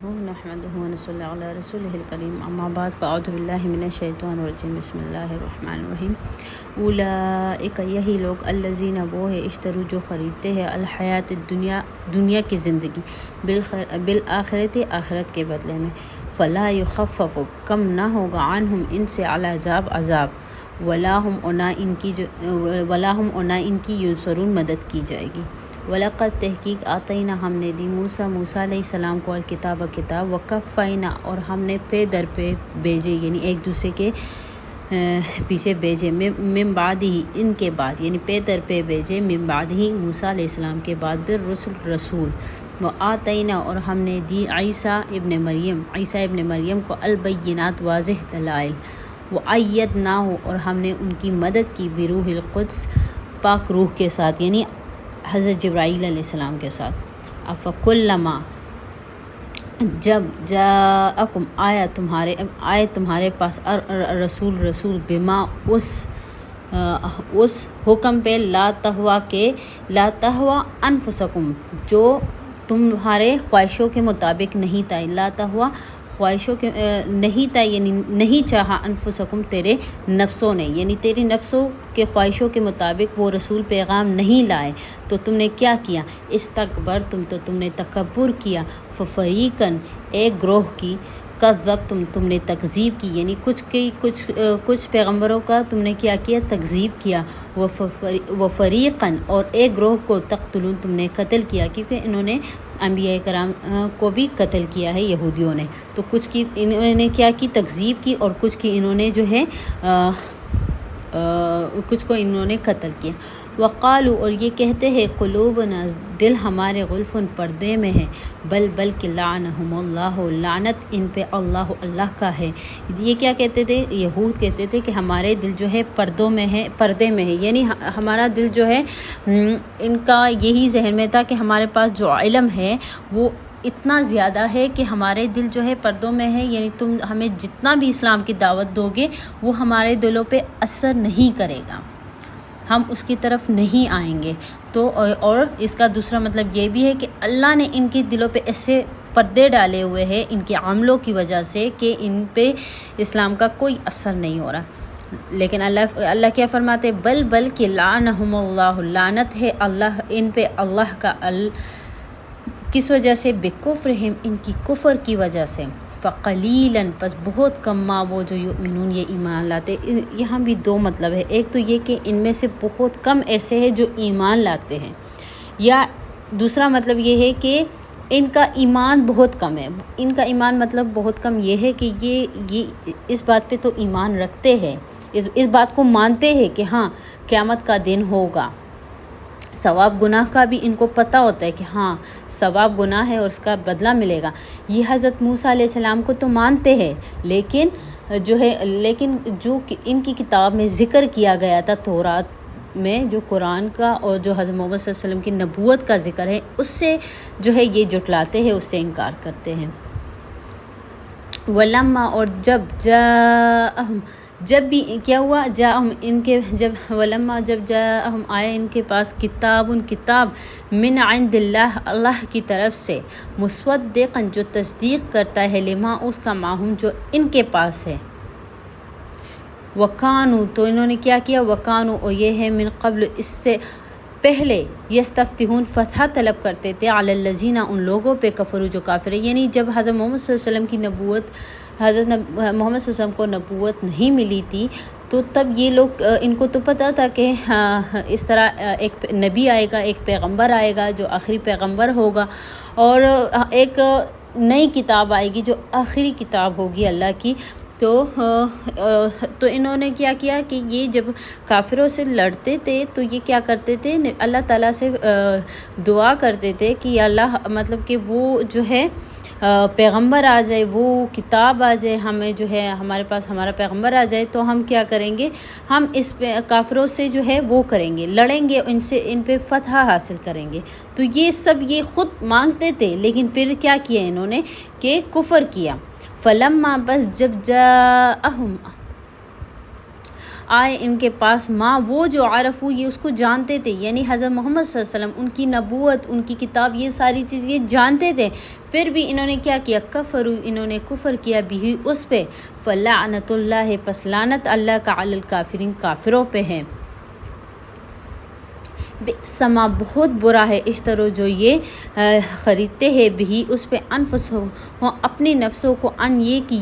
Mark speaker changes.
Speaker 1: نحمده ونصلي على رسوله الكريم اما بعد فاعوذ باللہ من الشیطان الرجیم بسم اللہ الرحمن الرحیم اولئک یہی لوگ الذین وہ ہے اشتروا جو خریدتے ہیں الحیات دنیا کی زندگی بالآخرت آخرت کے بدلے میں فلا یخفف کم نہ ہوگا عنہم ان سے عذاب ولا ہم ان کی ینصرون مدد کی جائے گی وَلَقَدْ تحقیق آتینا ہم نے دی موسیٰ علیہ السلام کو الکتاب وکفینا اور ہم نے پے در پہ بھیجے یعنی ایک دوسرے کے پیچھے بھیجے من بعد ہی ان کے بعد یعنی پے در پہ بھیجے من بعد ہی موسیٰ علیہ السلام کے بعد رسول وآتینا اور ہم نے دی عیسیٰ ابن مریم کو البینات واضح دلائل وَأَيَّدْنَاهُ اور ہم نے ان کی مدد کی بروح القدس پاک روح کے ساتھ یعنی حضرت جبرائیل علیہ السلام کے ساتھ افکلما جب جاءکم آئے تمہارے پاس رسول بما اس حکم پہ لا تہوا انفسکم جو تمہارے خواہشوں کے مطابق نہیں تھا لا تہوا خواہشوں کے نہیں تھا یعنی نہیں چاہا انفسکم تیرے نفسوں نے یعنی تیری نفسوں کے خواہشوں کے مطابق وہ رسول پیغام نہیں لائے تو تم نے کیا کیا استکبرتم تو تم نے تکبر کیا ففریقاً ایک گروہ کی کذبتم تم نے تکذیب کی یعنی کچھ پیغمبروں کا تم نے کیا تکذیب کیا وفریقاً اور ایک گروہ کو تقتلون تم نے قتل کیا کیونکہ انہوں نے انبیاء کرام کو بھی قتل کیا ہے یہودیوں نے تو کچھ کی انہوں نے کیا کی تکذیب کی اور کچھ کی انہوں نے جو ہے کچھ کو انہوں نے قتل کیا وقالو اور یہ کہتے ہیں قلوبنا دل ہمارے غلفن پردے میں ہے بلکہ لعنہم اللہ لعنت ان پہ اللہ کا ہے یہ کیا کہتے تھے یہود کہتے تھے کہ ہمارے دل جو ہے پردے میں ہے یعنی ہمارا دل جو ہے ان کا یہی ذہن میں تھا کہ ہمارے پاس جو علم ہے وہ اتنا زیادہ ہے کہ ہمارے دل جو ہے پردوں میں ہے یعنی تم ہمیں جتنا بھی اسلام کی دعوت دو گے وہ ہمارے دلوں پہ اثر نہیں کرے گا ہم اس کی طرف نہیں آئیں گے تو اور اس کا دوسرا مطلب یہ بھی ہے کہ اللہ نے ان کے دلوں پہ ایسے پردے ڈالے ہوئے ہیں ان کے عملوں کی وجہ سے کہ ان پہ اسلام کا کوئی اثر نہیں ہو رہا لیکن اللہ کیا فرماتے بلکہ لعنہم اللہ لعنت ہے اللہ ان پہ اللہ کا کس وجہ سے بکفرہم ان کی کفر کی وجہ سے فقلیلاً پس بہت کم ما وہ جو یؤمنون یہ ایمان لاتے یہاں بھی دو مطلب ہے ایک تو یہ کہ ان میں سے بہت کم ایسے ہیں جو ایمان لاتے ہیں یا دوسرا مطلب یہ ہے کہ ان کا ایمان بہت کم ہے ان کا ایمان مطلب بہت کم یہ ہے کہ یہ اس بات پہ تو ایمان رکھتے ہیں اس بات کو مانتے ہیں کہ ہاں قیامت کا دن ہوگا ثواب گناہ کا بھی ان کو پتہ ہوتا ہے کہ ہاں ثواب گناہ ہے اور اس کا بدلہ ملے گا یہ حضرت موسیٰ علیہ السلام کو تو مانتے ہیں لیکن جو ان کی کتاب میں ذکر کیا گیا تھا تورات میں جو قرآن کا اور جو حضرت محمد صلی اللہ علیہ وسلم کی نبوت کا ذکر ہے اس سے جو ہے یہ جھٹلاتے ہیں اس سے انکار کرتے ہیں ولما اور جب بھی کیا ہوا ولما جب جاءہم آئے ان کے پاس کتاب من عند اللہ کی طرف سے مصدقا جو تصدیق کرتا ہے لما اس کا معہم جو ان کے پاس ہے وکانو تو انہوں نے کیا وکانو اور یہ ہے من قبل اس سے پہلے یستفتحون فتح طلب کرتے تھے علی الذین ان لوگوں پہ کفروا جو کافر ہے یعنی جب حضرت محمد صلی اللہ علیہ وسلم کی نبوت حضرت محمد صلی اللہ علیہ وسلم کو نبوت نہیں ملی تھی تو تب یہ لوگ ان کو تو پتہ تھا کہ اس طرح ایک نبی آئے گا ایک پیغمبر آئے گا جو آخری پیغمبر ہوگا اور ایک نئی کتاب آئے گی جو آخری کتاب ہوگی اللہ کی تو انہوں نے کیا کہ یہ جب کافروں سے لڑتے تھے تو یہ کیا کرتے تھے اللہ تعالیٰ سے دعا کرتے تھے کہ اللہ مطلب کہ وہ جو ہے پیغمبر آ جائے وہ کتاب آ جائے ہمیں جو ہے ہمارے پاس ہمارا پیغمبر آ جائے تو ہم کیا کریں گے ہم اس پہ کافروں سے جو ہے وہ کریں گے لڑیں گے ان پہ فتح حاصل کریں گے تو یہ سب یہ خود مانگتے تھے لیکن پھر کیا کیا انہوں نے کہ کفر کیا فلما بس جب جاءہم آئے ان کے پاس ماں وہ جو عرفو یہ اس کو جانتے تھے، یعنی حضرت محمد صلی اللہ علیہ وسلم، ان کی نبوت، ان کی کتاب، یہ ساری چیز یہ جانتے تھے، پھر بھی انہوں نے کیا کیا؟ کفروا، انہوں نے کفر کیا بھی اس پہ، فلعنت اللہ، پس لعنت اللہ کا علی الکافرین، کافروں پہ ہے۔ سما بہت برا ہے، اشترو جو یہ خریدتے ہیں بھی اس پہ، انفسہم اپنے نفسوں کو، ان یہ کی